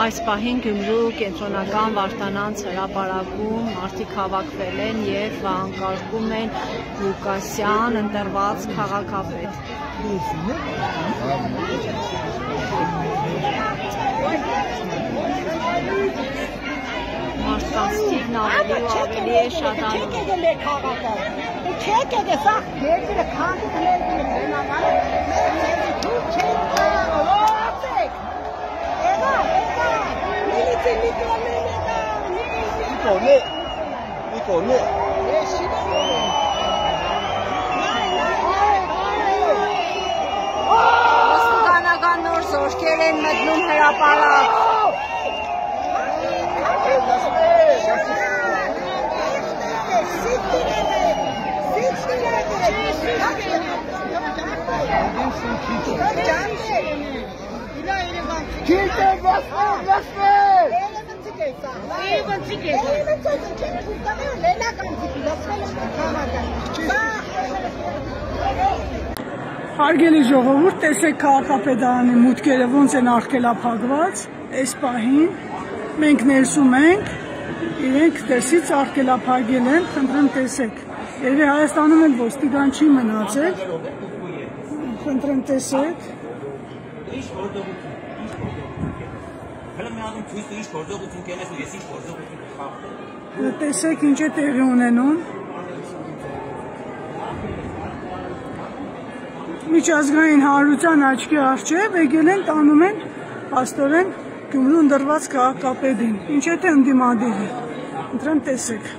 Այս պահին Գյումրու կենտրոնական Վարդանանց հրապարակում մարդիկ հավաքվել են և վանկարկում են Ղուկասյան ընտրված քաղաքապետ։ Մարդկանց թիվն ավելի ու ավելի է շատանում։ Ոստիկանական նոր զորքեր են մտնում հրապարակ։ Հարգելի ժողովուրդ, տեսեք քաղաքապետարանի մուտքերը ոնց են արգելափակված, այս պահին մենք ներսում ենք, իրենք դրսից արգելափակել են, խնդրեմ տեսեք, երևի Հայաստանում էլ ոստիկան չի մնացել, խնդրեմ տեսեք։ Տեսեք ինչ է տեղի ունենում։ Միջազգային հանրության աչքի առջև եկել են տանում են փաստորեն Գյումրու ընտրված քաղաքապետին, ինչ է թե ընդդիմադիրը, խնդրեմ տեսեք։